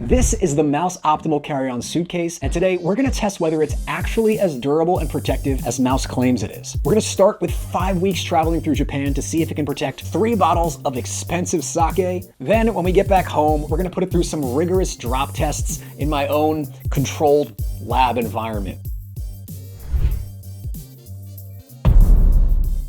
This is the Mous Optimal carry-on suitcase, and today we're gonna test whether it's actually as durable and protective as Mous claims it is. We're gonna start with 5 weeks traveling through Japan to see if it can protect 3 bottles of expensive sake. Then when we get back home, we're gonna put it through some rigorous drop tests in my own controlled lab environment.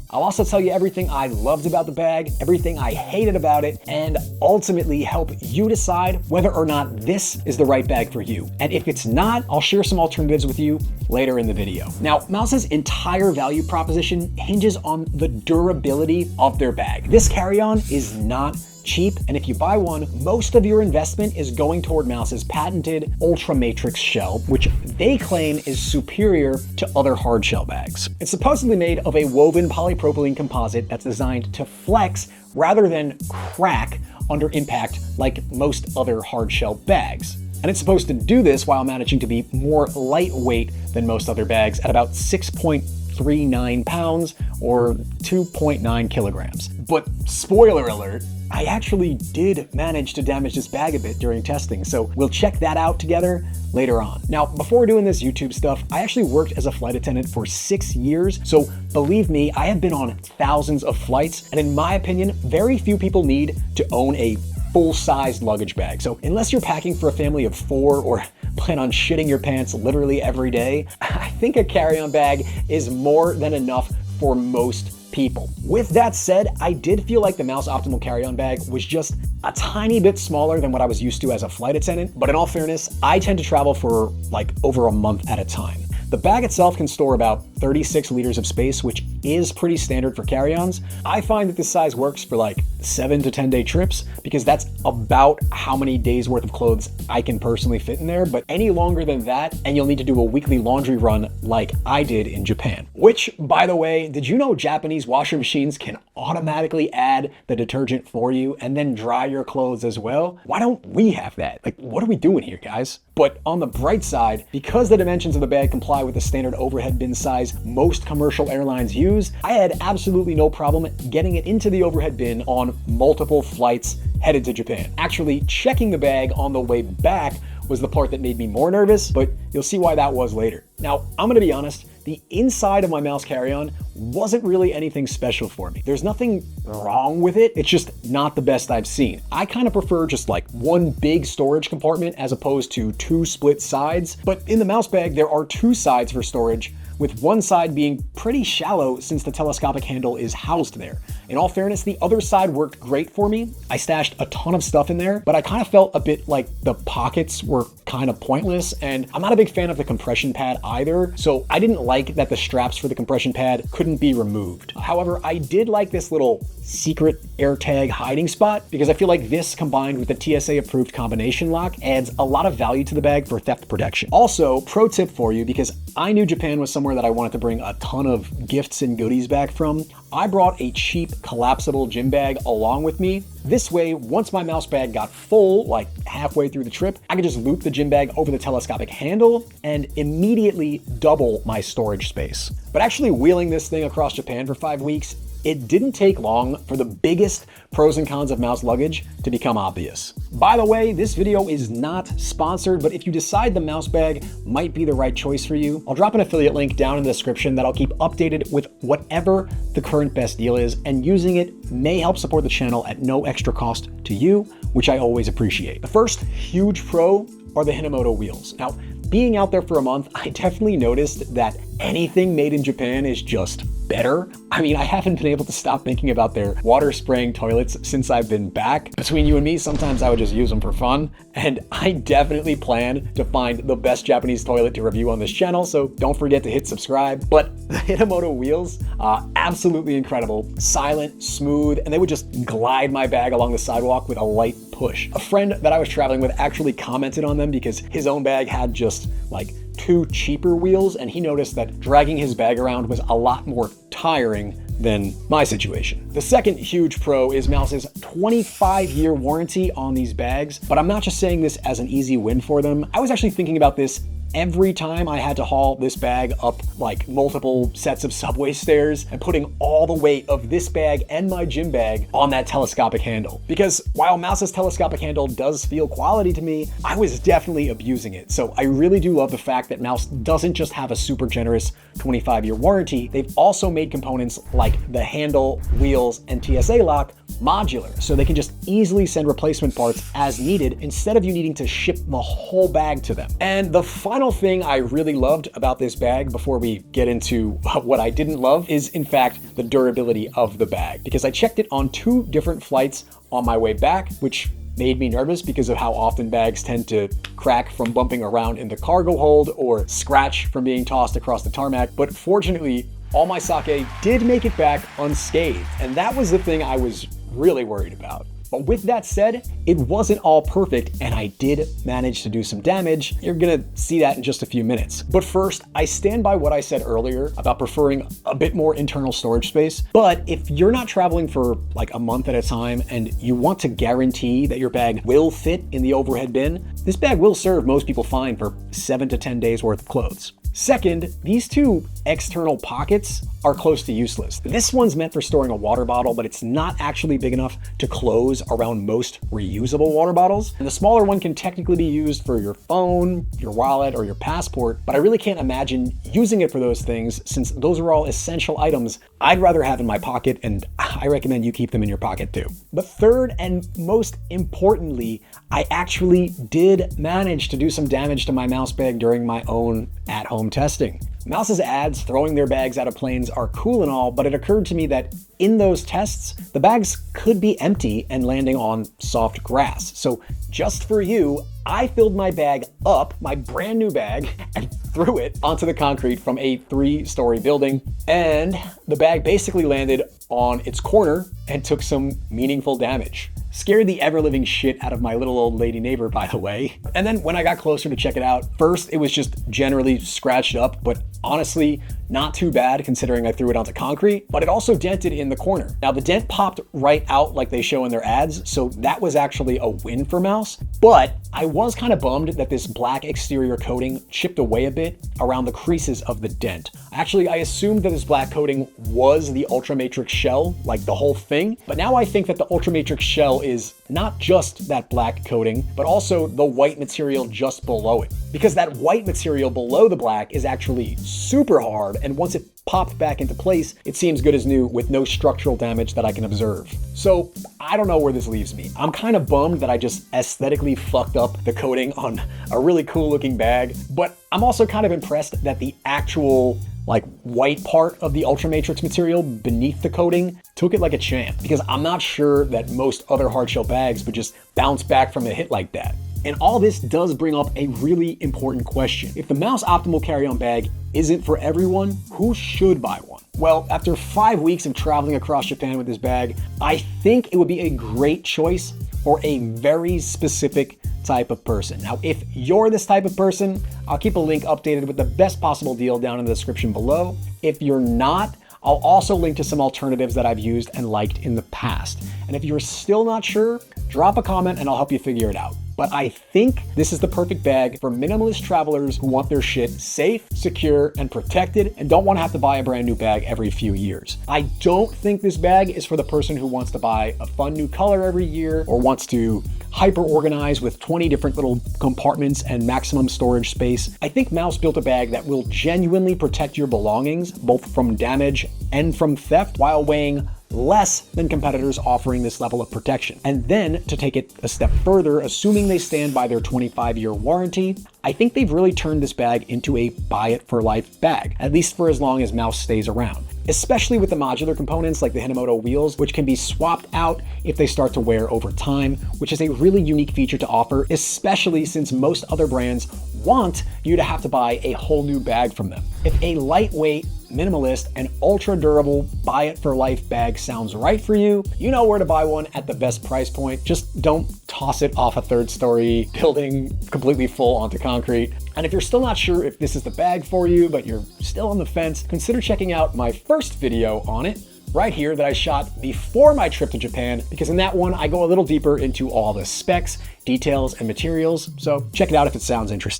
I'll also tell you everything I loved about the bag, everything I hated about it, and ultimately help you decide whether or not this is the right bag for you. And if it's not, I'll share some alternatives with you later in the video. Now, Mous's entire value proposition hinges on the durability of their bag. This carry-on is not cheap, and if you buy one, most of your investment is going toward Mous's patented Ultramatrix shell, which they claim is superior to other hard shell bags. It's supposedly made of a woven polypropylene composite that's designed to flex rather than crack under impact like most other hard shell bags. And it's supposed to do this while managing to be more lightweight than most other bags at about 6.39 pounds or 2.9 kilograms. But spoiler alert, I actually did manage to damage this bag a bit during testing, so we'll check that out together later on. Now, before doing this YouTube stuff, I actually worked as a flight attendant for 6 years, so believe me, I have been on thousands of flights, and in my opinion, very few people need to own a full-sized luggage bag. So unless you're packing for a family of 4 or plan on shitting your pants literally every day, I think a carry-on bag is more than enough for most people. With that said, I did feel like the Mous Optimal carry-on bag was just a tiny bit smaller than what I was used to as a flight attendant, but in all fairness, I tend to travel for like over a month at a time. The bag itself can store about 36 liters of space, which is pretty standard for carry-ons. I find that this size works for like 7 to 10 day trips because that's about how many days worth of clothes I can personally fit in there, but any longer than that, and you'll need to do a weekly laundry run like I did in Japan. Which, by the way, did you know Japanese washer machines can automatically add the detergent for you and then dry your clothes as well? Why don't we have that? Like, what are we doing here, guys? But on the bright side, because the dimensions of the bag comply with the standard overhead bin size most commercial airlines use, I had absolutely no problem getting it into the overhead bin on multiple flights headed to Japan. Actually, checking the bag on the way back was the part that made me more nervous, but you'll see why that was later. Now, I'm gonna be honest, the inside of my Mous carry-on wasn't really anything special for me. There's nothing wrong with it, it's just not the best I've seen. I kind of prefer just like one big storage compartment as opposed to 2 split sides, but in the Mous bag, there are 2 sides for storage, with one side being pretty shallow since the telescopic handle is housed there. In all fairness, the other side worked great for me. I stashed a ton of stuff in there, but I kind of felt a bit like the pockets were kind of pointless, and I'm not a big fan of the compression pad either, so I didn't like that the straps for the compression pad couldn't be removed. However, I did like this little secret AirTag hiding spot because I feel like this combined with the TSA approved combination lock adds a lot of value to the bag for theft protection. Also, pro tip for you, because I knew Japan was somewhere that I wanted to bring a ton of gifts and goodies back from, I brought a cheap collapsible gym bag along with me. This way, once my Mous bag got full, like halfway through the trip, I could just loop the gym bag over the telescopic handle and immediately double my storage space. But actually wheeling this thing across Japan for 5 weeks, it didn't take long for the biggest pros and cons of Mous Luggage to become obvious. By the way, this video is not sponsored, but if you decide the Mous bag might be the right choice for you, I'll drop an affiliate link down in the description that I'll keep updated with whatever the current best deal is, and using it may help support the channel at no extra cost to you, which I always appreciate. The first huge pro are the Hinomoto wheels. Now, being out there for a month, I definitely noticed that anything made in Japan is just better. I mean, I haven't been able to stop thinking about their water spraying toilets since I've been back. Between you and me, sometimes I would just use them for fun, and I definitely plan to find the best Japanese toilet to review on this channel, so don't forget to hit subscribe. But the Hinomoto wheels are absolutely incredible, silent, smooth, and they would just glide my bag along the sidewalk with a light push. A friend that I was traveling with actually commented on them because his own bag had just like 2 cheaper wheels, and he noticed that dragging his bag around was a lot more tiring than my situation. The second huge pro is Mous's 25-year warranty on these bags, but I'm not just saying this as an easy win for them. I was actually thinking about this every time I had to haul this bag up like multiple sets of subway stairs and putting all the weight of this bag and my gym bag on that telescopic handle. Because while Mous's telescopic handle does feel quality to me, I was definitely abusing it. So I really do love the fact that Mous doesn't just have a super generous 25-year warranty, they've also made components like the handle, wheels, and TSA lock modular, so they can just easily send replacement parts as needed instead of you needing to ship the whole bag to them. And the final thing I really loved about this bag, before we get into what I didn't love, is in fact the durability of the bag. Because I checked it on 2 different flights on my way back, which made me nervous because of how often bags tend to crack from bumping around in the cargo hold or scratch from being tossed across the tarmac. But fortunately, all my sake did make it back unscathed, and that was the thing I was really worried about. But with that said, it wasn't all perfect, and I did manage to do some damage. You're gonna see that in just a few minutes. But first, I stand by what I said earlier about preferring a bit more internal storage space. But if you're not traveling for like a month at a time and you want to guarantee that your bag will fit in the overhead bin, this bag will serve most people fine for 7 to 10 days worth of clothes. Second, these 2 external pockets are close to useless. This one's meant for storing a water bottle, but it's not actually big enough to close around most reusable water bottles. And the smaller one can technically be used for your phone, your wallet, or your passport, but I really can't imagine using it for those things since those are all essential items I'd rather have in my pocket, and I recommend you keep them in your pocket too. But third, and most importantly, I actually did manage to do some damage to my Mous bag during my own at-home testing. Mous's ads throwing their bags out of planes are cool and all, but it occurred to me that in those tests, the bags could be empty and landing on soft grass. So just for you, I filled my bag up, my brand new bag, and threw it onto the concrete from a 3-story building. And the bag basically landed on its corner and took some meaningful damage. Scared the ever-living shit out of my little old lady neighbor, by the way. And then when I got closer to check it out, first it was just generally scratched up, but honestly, not too bad considering I threw it onto concrete, but it also dented in the corner. Now the dent popped right out like they show in their ads, so that was actually a win for Mous, but I was kind of bummed that this black exterior coating chipped away a bit around the creases of the dent. Actually, I assumed that this black coating was the Ultramatrix shell, like the whole thing, but now I think that the Ultramatrix shell is not just that black coating, but also the white material just below it. Because that white material below the black is actually super hard, and once it popped back into place, it seems good as new with no structural damage that I can observe. So I don't know where this leaves me. I'm kind of bummed that I just aesthetically fucked up the coating on a really cool looking bag, but I'm also kind of impressed that the actual like white part of the Ultramatrix material beneath the coating took it like a champ, because I'm not sure that most other hardshell bags would just bounce back from a hit like that. And all this does bring up a really important question. If the Mous Optimal carry-on bag isn't for everyone, who should buy one? Well, after 5 weeks of traveling across Japan with this bag, I think it would be a great choice for a very specific type of person. Now, if you're this type of person, I'll keep a link updated with the best possible deal down in the description below. If you're not, I'll also link to some alternatives that I've used and liked in the past. And if you're still not sure, drop a comment and I'll help you figure it out. But I think this is the perfect bag for minimalist travelers who want their shit safe, secure, and protected and don't want to have to buy a brand new bag every few years. I don't think this bag is for the person who wants to buy a fun new color every year or wants to hyper organize with 20 different little compartments and maximum storage space. I think Mous built a bag that will genuinely protect your belongings, both from damage and from theft, while weighing less than competitors offering this level of protection. And then to take it a step further, assuming they stand by their 25-year warranty, I think they've really turned this bag into a buy it for life bag, at least for as long as Mous stays around. Especially with the modular components like the Hinomoto wheels, which can be swapped out if they start to wear over time, which is a really unique feature to offer, especially since most other brands want you to have to buy a whole new bag from them. If a lightweight, minimalist, and ultra durable buy it for life bag sounds right for you, you know where to buy one at the best price point. Just don't toss it off a 3rd-story building completely full onto concrete. And if you're still not sure if this is the bag for you, but you're still on the fence, consider checking out my first video on it right here that I shot before my trip to Japan, because in that one I go a little deeper into all the specs, details, and materials. So check it out if it sounds interesting.